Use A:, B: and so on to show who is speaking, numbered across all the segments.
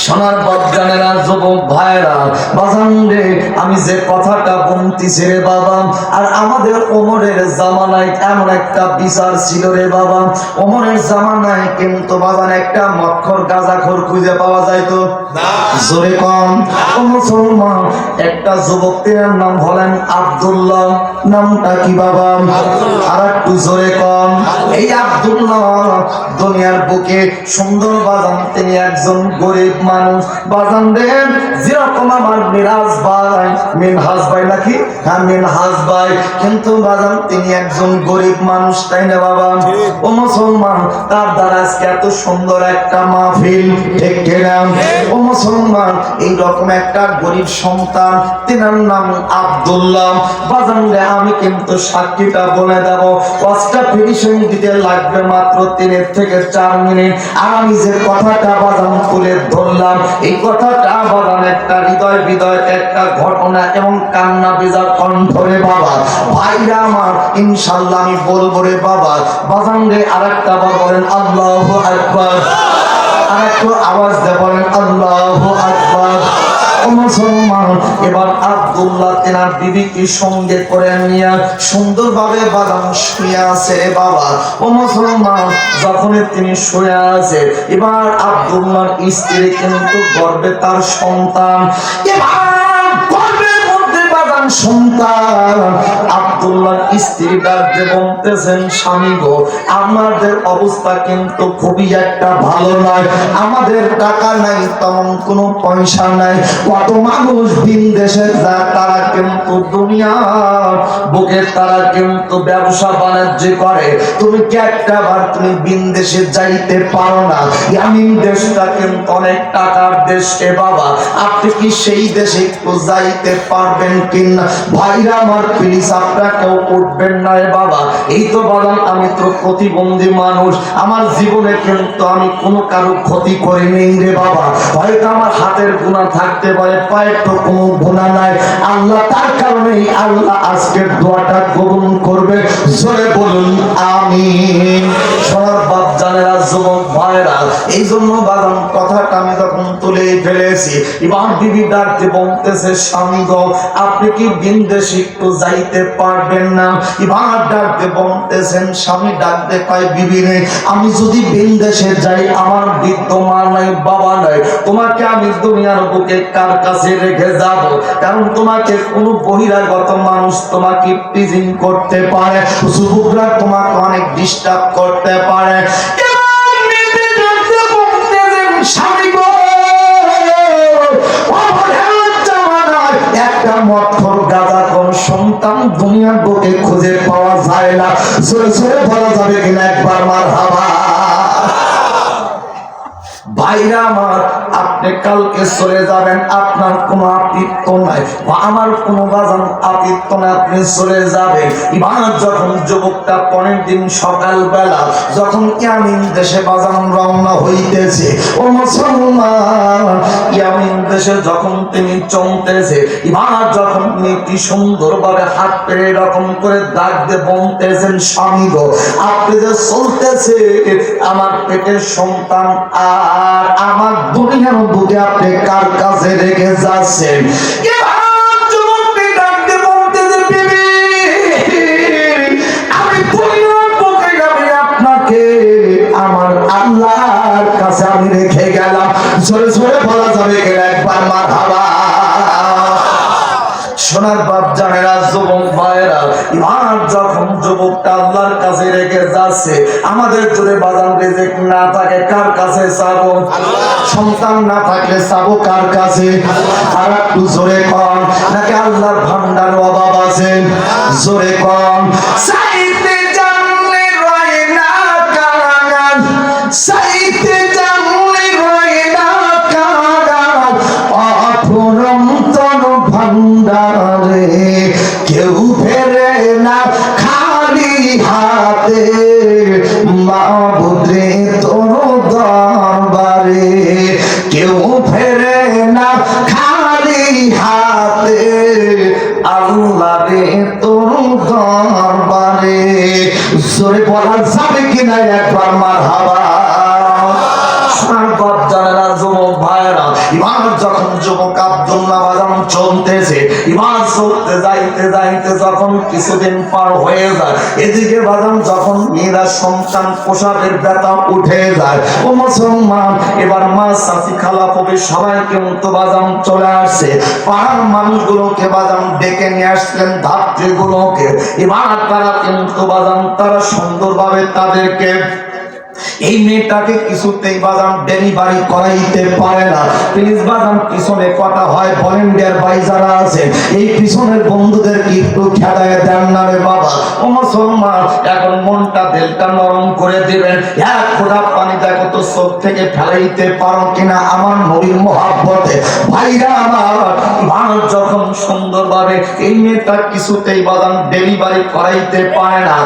A: সোনার বাপজানেরা, যুবক ভাইরা, বাজান রে, আমি যে কথাটা বলতেছি রে বাবা, আর আমাদের ওমরের জামানায় এমন একটা বিচার ছিল রে বাবা। ওমরের জামানায় কিন্তু বাজান একটা মক্খর গাঁজাখোর খুঁজে পাওয়া যাইতো না। জোরে কম ও মুসলমান, একটা যুবকের নাম বলেন আব্দুল্লাহ। নামটা কি বাবা? আর একটু জোরে কম। এই আব্দুল্লাহ দুনিয়ার বুকে সুন্দর বাজান, তিনি একজন গরিব মানুষ বাজান দেন। যেরকম আমার মিনহাজ ভাই নাকি, হ্যাঁ মিনহাজ ভাই, কিন্তু বাজান তিনি একজন গরিব মানুষ, তাই না বাবা? ও মুসলমান, তার দ্বারা আজকে এত সুন্দর একটা মাহফিল, ঠিক কিনা? ও মুসলমান, এইরকম একটা গরিব সন্তান, তিনার নাম আব্দুল্লাহ। বাজান রে, আমি কিন্তু সাক্ষীটা বলে দেব, পাঁচটা ফিনিশিং দিতে লাগবে মাত্র 3 থেকে 4 মিনিট। আর আমি যে কথাটা বাজান তুলে ধরলাম, এই কথাটা বাজান একটা হৃদয় বিদয় একটা ঘটনা এবং কান্না ভেজা কণ্ঠরে বাবা। ভাইরা আমার, ইনশাআল্লাহ আমি বলবো রে বাবা। বাজান রে, আরেকটা বার বলেন আল্লাহু আকবার। আরেকটু আওয়াজ দিয়ে বলেন আল্লাহু আকবার। ও মুসলমান, এবার আব্দুল্লাহ তেনার বিবিকে সঙ্গে করে নিয়ে সুন্দরভাবে বাদাম শুয়ে আছে রে বাবা। ও মুসলমান, যখনই তিনি শুয়ে আছে, এবার আব্দুল্লাহর স্ত্রী কিন্তু গর্ভে তার সন্তান, এবার গর্ভের মধ্যে বাদাম সন্তান। আব্দুল্লাহর স্ত্রী ডাকতে বলতেছেন, স্বামী গো, আমাদের অবস্থা কিন্তু খুবই একটা ভালো নয়, আমাদের টাকা নাই, তেমন কোনো পয়সা নাই। কত মানুষ দিন দেশে যায়, তারা কিন্তু দুনিয়ার বুকে তারা কিন্তু ব্যবসা বাণিজ্য করে, তুমি কি একটা বার তুমি বিদেশে যাইতে পারো না? ইয়ামিন দেশটা কিন্তু অনেক টাকার দেশ রে বাবা, আপনি কি সেই দেশে একটু যাইতে পারবেন কিনা? ভাইরা আমার, প্লিজ আপনাকেও উঠবেন না রে বাবা। এই তো বলেন, আমি তো প্রতিবন্ধী মানুষ, আমার জীবনে কিন্তু আমি কোনো কারো ক্ষতি করিনি রে বাবা। হয়তো আমার হাতের গুনাহ থাকতে পারে, পায়ের তো কোনো গুনাহ নাই। আল্লাহ তার কারণেই আল্লাহ আজকের দোয়াটা কবুল করবে। জোরে বলুন আমিন। সোনার বাপ জানেরা, যুবক ভাইরা, এই জন্য বাগান কথাটা আমি যখন তুলে ফেলেছি, এবার বিবি ডাকতে বলতেছে, স্বামী গো, আপনি কি বিদেশে একটু যাইতে পারবেন না? এবার ডাকতে বলতেছেন, স্বামী ডাকতে পাই, বিবি রে, আমি যদি বিদেশে যাই, আমার বৃদ্ধ মা নাই, বাবা নাই, তোমাকে আমি দুনিয়ার বুকে কার কাছে রেখে যাব? কারণ তোমাকে কোনো বহিরাগত মানুষ তোমাকে টিজিং করতে পারে, যুবকরা তোমাকে অনেক ডিস্টার্ব করতে পারে। একটা মঠর গাঁজাখোর সন্তান দুনিয়ার বুকে খুঁজে পাওয়া যায় না। জোরে জোরে বলা যাবে কিনা একবার মারহাবা। ভাইরা আমার, আপনি কালকে চলে যাবেন, আপনার কোনো আপত্তি নাই, বা আমার কোনো বাজান আপত্তি নাই, আপনি চলে যাবেন। এবার যখন যুবকটা পরের দিন সকালবেলা যখন ইয়ামিন দেশে বাজান রওনা হইতেছে, ও মুসলমান, ইয়ামিন দেশে যখন তিনি চলতেছে, এবার যখন তিনি কি সুন্দরভাবে হাত পেরে এরকম করে ডাক দিয়ে বলতেছেন, স্বামী গো, আপনি যে চলতেছে, আমার পেটের সন্তান আর আমার দুনিয়ার বুকে আপনি কার কাছে রেখে যাচ্ছেন? আমি দুনিয়ার বুকে আমি আপনাকে আমার আল্লাহর কাছে আমি রেখে গেলাম। জোরে জোরে বলা যাবে একবার মারহাবা। সোনার বাপ জানেরা, যুবক ভাইরা, এবার যখন যুবকটা আল্লাহর কাছে রেখে যাচ্ছে, আমাদের যদি বাজান রিজিক না থাকে কার কাছে চাবো? সন্তান না থাকলে চাবো কার কাছে? আর একটু জোরে কম, নাকি আল্লাহর ভান্ডার অভাব আছে? জোরে কম। চাইতে জানলে রয় না কারাগার, চাইতে জানলে রয় না কারাগার, অফুরন্তন ভান্ডারে কেউ ফেরে না খালি হাতে, মাবুদে তোর দরবারে কেউ ফেরে না খালি হাতে, আল্লাহ রে তোর দরবারে। জোরে বলা যাবে কিনা একবার মারহাবা। সোনার বাপ জানেরা, যুবক ভাইরা, এবার যখন যুবক আব্দুল্লাহ বাজান চলতেছে, এবার চলতে যাইতে যাইতে যখন কিছুদিন পার হয়ে যায়, এদিকে বাজান যখন মেয়েরা সন্তান প্রসাবের ব্যথা উঠে যায়, ও মুসলমান এবার মা চাচি খালা কবি সবাইকে মতো বাজান চলে আসছে, পাড়ার মানুষগুলোকে বাজান ডেকে নিয়ে আসলেন, ধাত্রীগুলোকে। এবার তারা কিন্তু বাজান তারা সুন্দরভাবে তাদেরকে এই মেয়েটাকে কিছুতেই বাজান ডেলিভারি করাইতে পারে না। প্লিজ বাজান পিছনে কটা হয় ভলেন্টিয়ার ভাই যারা আছেন, এই পিছনের বন্ধুদেরকে একটু খেলায় দেন না রে বাবা। ও মুসলমান এখন মনটা দিলটা নরম করে দিবেন, এক ফোঁটা পানি দেখো তো চোখ থেকে ফেলাইতে পারো কিনা আমার নবীর মহাব্বতে। ভাইরা আমার মানুষ যখন সুন্দরভাবে এই মেয়েটা কিছুতেই বাজান ডেলিভারি করাইতে পারে না,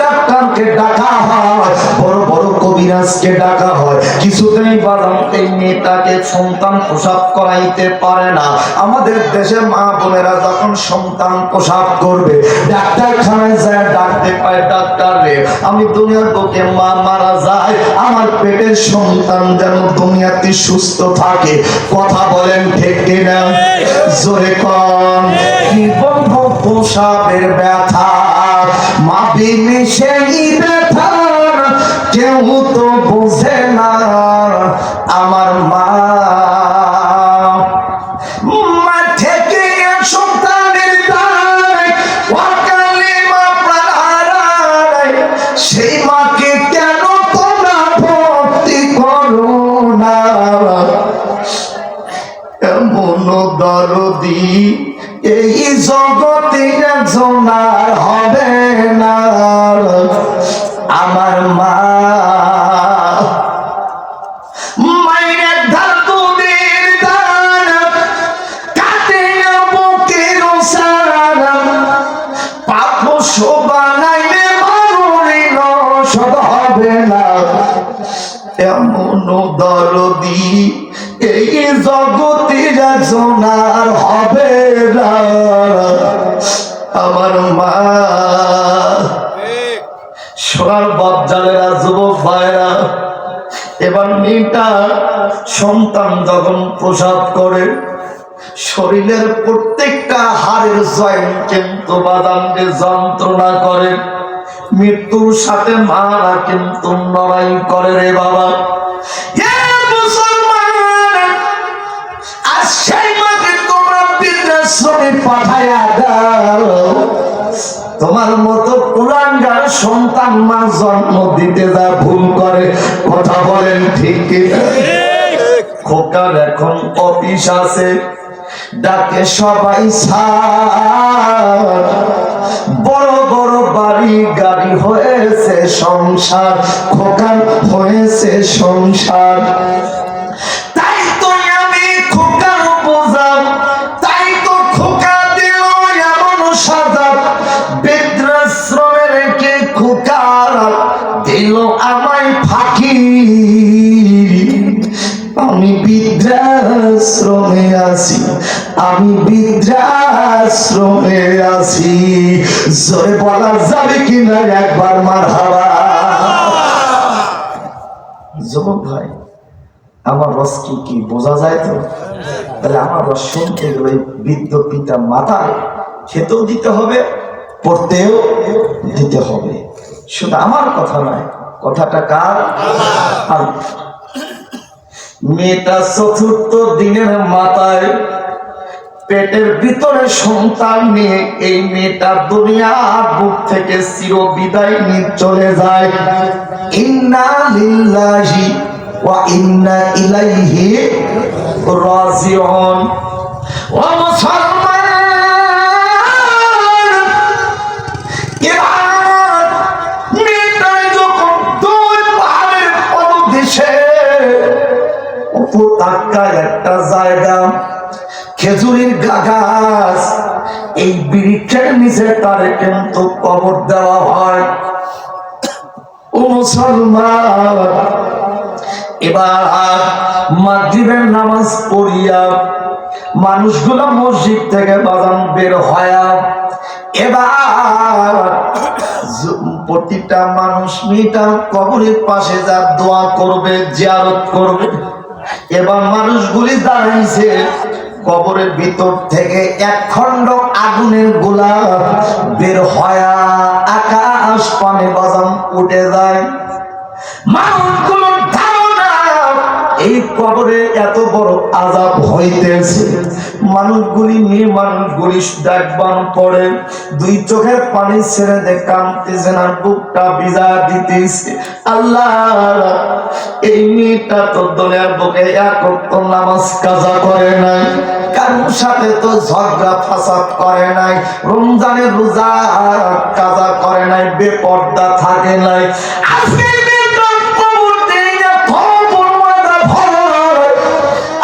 A: ডাক্তারকে ডাকা হয়, বড় বড় কবিরাজকে ডাকা হয়, কিছুতেই বাদাম এই মেয়েটাকে সন্তান প্রসব করাইতে পারে না। আমাদের দেশে মা বোনেরা যখন সন্তান প্রসব করবে, ডাক্তারখানায় যায় ডাকতে পায়, ডাক্তার রে আমি দুনিয়ার বুকে মা মারা যায়, আমার পেটের সন্তান যেন দুনিয়াতে সুস্থ থাকে। কথা বলেন ঠিক কিনা? জোরে কন। কি বলবো প্রসবের ব্যথা, মা বিনে সেই ব্যথা কেউ তো বুঝে না। আমার মা থেকে সন্তানের দায় অকালে মা প্রাণায়, সেই মাকে কেন তোমরা ভক্তি করো না? এমন দরদি এই জগতে একজন আর হবে না। আমার মা মায়ের ধার দুধের দান কাটে না বুকের সার, পাপ শোভানাইলে মারুরিল সদ হবে না। এমন দরদি এই জগতে একজন আর হবে না। আমার মা। সোনার বাপজানেরা, যুবক ভাইরা, এবার মেয়েটা সন্তান যখন প্রসব করে, শরীরের প্রত্যেকটা হাড়ের জয়েন্ট কিন্তু বাদামকে যন্ত্রণা করে, মৃত্যুর সাথে মারা কিন্তু লড়াই করে রে বাবা। পাঠায়া দাও, তোমার মতো কুলাঙ্গার সন্তান মা জন্ম দিতে যা ভুল করে। কথা বলেন ঠিক কিনা? খোকার এখন অফিস আছে, ডাকে সবাই স্যার, বড় বড় বাড়ি গাড়ি হয়েছে সংসার, খোকার হয়েছে সংসার। তাই তো আমি খোকার বোঝা, তাই তো খোকা দিল এমন সাজা, বৃদ্ধাশ্রমে রেখে খোকার দিল আমায় ফাঁকি। আমি বৃদ্ধাশ্রমে আছি, আমি বৃদ্ধাশ্রমে আছি। জোরে বলা যাবে কিনা একবার মারহাবা। যুবক ভাই, আমার রস কি বোঝা যায় তো? তাহলে আমার রস শুনতে গেলে বৃদ্ধ পিতা মাতায় খেতেও দিতে হবে, পড়তেও দিতে হবে। শুধু আমার কথা নয়, কথাটা কার? আর মেয়েটা চতুর্থ দিনের মাথায় পেটের ভিতরে সন্তান নিয়ে এই মেয়েটা দুনিয়ার বুক থেকে চির বিদায় নিয়ে চলে যায়। ইন্না লিল্লাহি ওয়া ইন্না ইলাইহি রাজিউন। ও মুসলমান, এবার মেয়েটা যখন দুই পাহাড়ের পদদেশে উপত্যকায় একটা জায়গা, খেজুরের গাছ, এই বৃক্ষের নিচে তার কিন্তু কবর দেওয়া হয়। ও মুসলমান, এবার মাগরিবের নামাজ পড়িয়া মানুষগুলো মসজিদ থেকে বাজান বের হয়া, এবার প্রতিটা মানুষ মেয়েটার কবরের পাশে যা দোয়া করবে, জিয়ারত করবে। এবার মানুষগুলি দাঁড়াইছে, কবরের ভিতর থেকে এক খণ্ড আগুনের গোলা বের হয়া আকাশ পানে বাজান উঠে যায়। মানুষগুলোর ধারণা এই কবরে এত বড় আযাব হইতেছে। মানুষগুলি মেয়ে মানুষগুলি ডাকবান পড়ে, দুই চোখের পানি ছেড়ে দে কাঁদতেছেন আর বুকটা ভিজা দিতেছে। আল্লাহ, এই মেয়েটা তো দুনিয়ার বুকে এক ওয়াক্ত নামাজ কাজা করে নাই, কারোর সাথে তো ঝগড়া ফাসাদ করে নাই, রমজানের রোজা কাজা করে নাই, বেপর্দা থাকে নাই। আজকে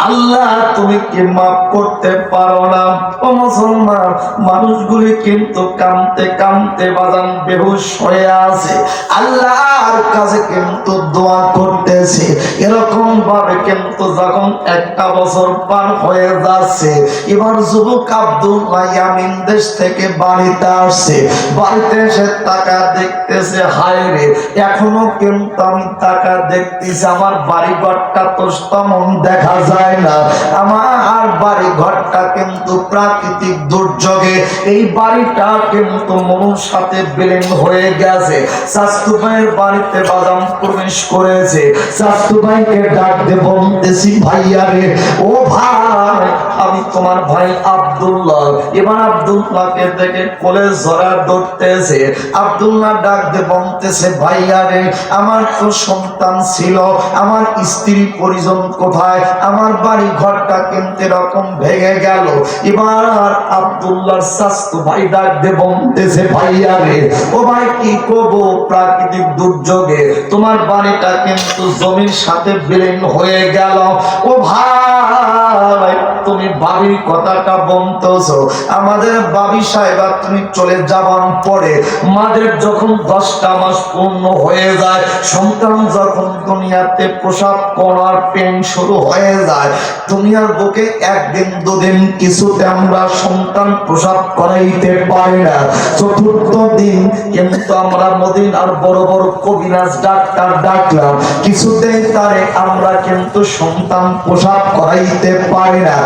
A: আল্লাহ, তুমি কি মাফ করতে পারো না? ও মুসলমান, মানুষগুলি কিন্তু কাঁদতে কাঁদতে বাজান বেহুশ হয়ে আছে, আল্লাহর কাছে কিন্তু দোয়া করতেছে। এরকম ভাবে কিন্তু যখন একটা বছর পার হয়ে যাচ্ছে, এবার যুবক আব্দুল্লাহ ইয়ামিন দেশ থেকে বাড়িতে আসছে। বাড়িতে এসে টাকা দেখতেছে, হায় রে, এখনো কিন্তু আমি টাকা দেখতেছি, আমার বাড়ি ঘরটা তো তেমন দেখা যায় না, আমার বাড়ি ঘরটা কিন্তু প্রাকৃতিক দুর্যোগে এই বাড়িটা কিন্তু মনুর সাথে বিলীন হয়ে গেছে। শাস্তু ভাইয়ের বাড়িতে বাদাম প্রবেশ করেছে। শাস্তু ভাইকে ডাক দিয়ে বলতেছি, ভাইয়া রে, ও ভাই, আমি তোমার ভাই আব্দুল্লাহ। এবার আব্দুল্লাহকে দেখে কোলে জড়া ধরতেছে। আব্দুল্লাহ ডাক দিয়ে বলতেছে, ভাইয়া রে, আমার তো সন্তান ছিল, আমার স্ত্রী পরিজন কোথায়, আমার বাড়ি ঘরটা কিন্তু এরকম ভেঙে গেল। এবার আব্দুল্লাহর শাস্তু ভাই ডাক দিয়ে বলতেছে, ভাইয়া রে, ও ভাই, কি করবো, প্রাকৃতিক দুর্যোগে তোমার বাড়িটা কিন্তু জমির সাথে বিলীন হয়ে গেল। ও ভাই, তুমি বাবির কথাটা বলতেছো, আমাদের বাবি সাহেবা তুমি চলে যাবার পরে মাদের যখন 10টা মাস পূর্ণ হয়ে যায়, সন্তান যখন দুনিয়াতে প্রসব করার পেন শুরু হয়ে যায়, দুনিয়ার বুকে একদিন দুদিন কিছুতে আমরা সন্তান প্রসব করাইতে পারি না। চতুর্থ দিন কিন্তু আমরা মদিনার বড় বড় কবিরাজ ডাক্তার ডাকলাম, কিছুতেই তারে আমরা কিন্তু সন্তান প্রসব করাইতে পারি না।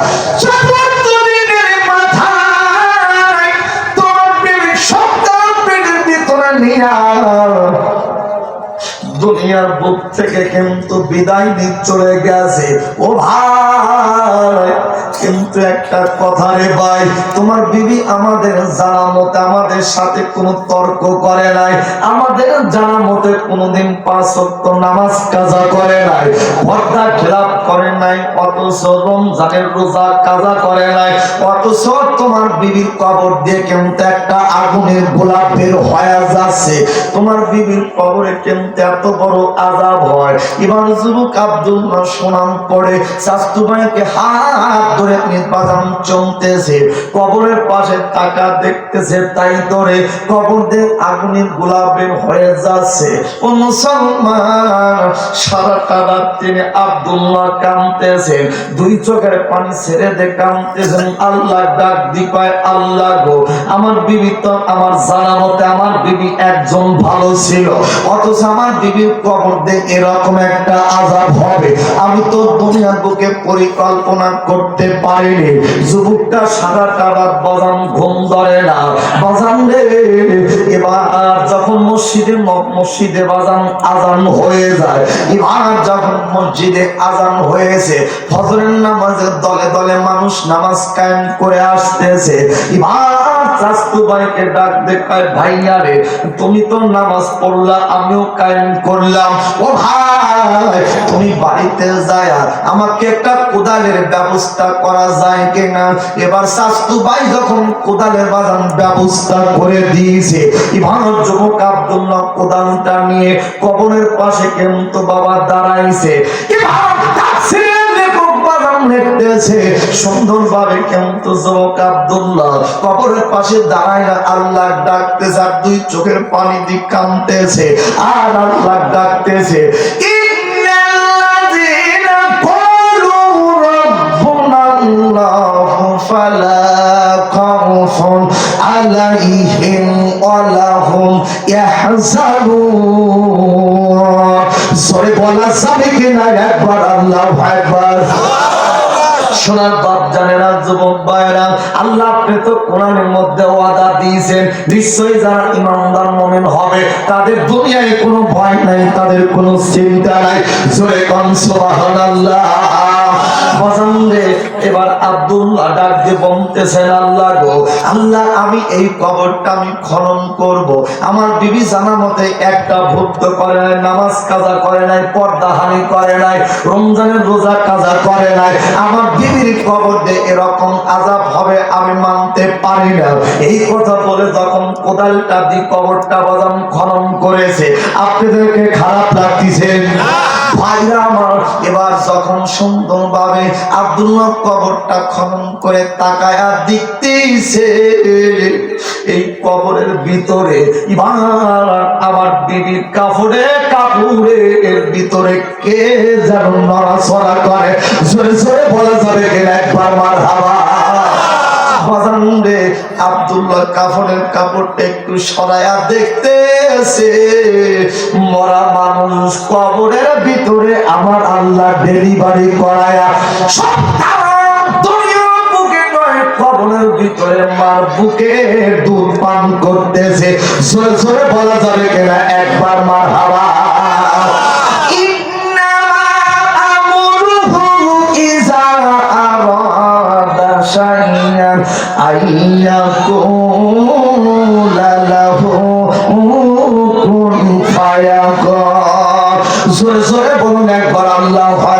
A: চতুর্থ দিনের মাথায় তোমার বেবি সন্তান পেটের ভিতরে নিয়ে দুনিয়ার বুক থেকে কিন্তু বিদায় নিয়ে চলে গেছে। ও ভাই, কিন্তু একটা কথা রে ভাই, তোমার বিবি আমাদের জানা মতে আমাদের সাথে কোনো তর্ক করে নাই, আমাদের জানা মতে কোনোদিন 5 ওয়াক্ত নামাজ কাজা করে নাই, পর্দা খেলাপ করে নাই, অথচ রমজানের রোজা কাজা করে নাই, অথচ তোমার বিবির কবর দিয়ে কিন্তু একটা আগুনের গোলা বের হয়ে যাচ্ছে। তোমার বিবির কবরে কিন্তু এত বড় আযাব হয়। এবার যুবক আব্দুল্লাহ শোনান পড়ে শাস্তু ভাইকে হাত ধরে বাজান চমতেছে, কবরের পাশে টাকা দেখতেছে, তাই ধরে কবর দিয়ে আগুনের গোলা বের হয়ে যাচ্ছে। ও মুসলমান, সারাটা রাত তিনি আব্দুল্লাহ কাঁদতেছেন, দুই চোখের পানি ছেড়ে দিয়ে কাঁদতেছেন। আল্লাহ ডাক দি কয়, আল্লাহ গো, আমার বিবি তো আমার জানা মতে আমার বিবি একজন ভালো ছিল, অথচ আমার বিবির কবর দিয়ে এরকম একটা আযাব হবে আমি তো দুনিয়ার বুকে পরিকল্পনা করতে পারিনি। যুবকটা সারাটা রাত বাজান ঘুম ধরে না, বাজান রে। এবার যখন মসজিদে বাজান আজান হয়ে যায়, এবার যখন মসজিদে আজান হয়েছে, ফজরের নামাজে দলে দলে মানুষ নামাজ কায়েম করে আসতেছে। এবার শাস্তু ভাইকে ডাক দেখায়, ভাইয়া রে, তুমি তো নামাজ পড়লা, আমিও কায়েম করলাম, ও ভাই, তুমি বাড়িতে যায় আমাকে একটা কোদালের ব্যবস্থা করা যায় কিনা? এবার শাস্তু ভাই যখন কোদালের বাজান ব্যবস্থা করে দিয়েছে, এবার যুবক আব্দুল্লাহ কোদালটা নিয়ে কবরের পাশে কিন্তু বাবা দাঁড়াইছে। এবার সুন্দর ভাবে কিন্তু যুবক আব্দুল্লাহ কবরের পাশে দাঁড়ায় আল্লাহ ডাকতেছে, আর দুই চোখের পানি দিয়ে কাঁদতেছে, আর আল্লাহ ডাকতেছে, ইন্নাল্লাযীনা ক্বালু রাব্বুনাল্লাহু ফালা খাউফুন আলাইহিম ওয়া লাহুম ইয়াহজানুন। সরে বলা যাবে কিনা একবার? আল্লাহু আকবার। সোনার বাপ জানে না যুবক ভাইরা, আল্লাহ আপনি তো কোরআনের মধ্যে ওয়াদা দিয়েছেন নিশ্চয়ই যারা ইমানদার মুমিন হবে তাদের দুনিয়ায় কোনো ভয় নাই, তাদের কোনো চিন্তা নাই। জোরে কোন সুবহানাল্লাহ। এবার আব্দুল্লাহ ডাক দিয়ে বলতেছেন, আল্লাহ গো আল্লাহ, আমি এই কবরটা আমি খনন করব। আমার বিবি জানা মতে একটা ভুক্ত করে নাই, নামাজ কাজা করে নাই, পর্দা হানি করে নাই, রমজানের রোজা কাজা করে নাই। আমার বিবির কবর দিয়ে এরকম আযাব হবে আমি মানতে পারি না। এই কথা বলে যখন কোদালটা দিয়ে কবরটা বাজাম খনন করেছে, আপনাদেরকে খারাপ লাগতেছে ভাইরা আমার? এবার যখন সুন্দরভাবে আব্দুল্লাহ কবরটা খনন করে তাকায় দেখতেইছে এই কবরের ভিতরে আমার বিবির কাপড়ের ভিতরে কে যেন নড়াচড়া করে। জোরে জোরে বলা যাবে কিনা একবার মারহাবা। আব্দুল্লাহ কাফনের কাপড়টা একটু সরাইয়া দেখতেছে মরা মানুষ কবরের ভিতরে আমার আল্লাহ ডেলিভারি করায়া কবরের ভিতরে মার বুকে দুধ পান করতেছে। জোরে জোরে বলা যাবে কিনা একবার মারহাবা। জোরে জোরে বলুন একবার আল্লাহু আকবার।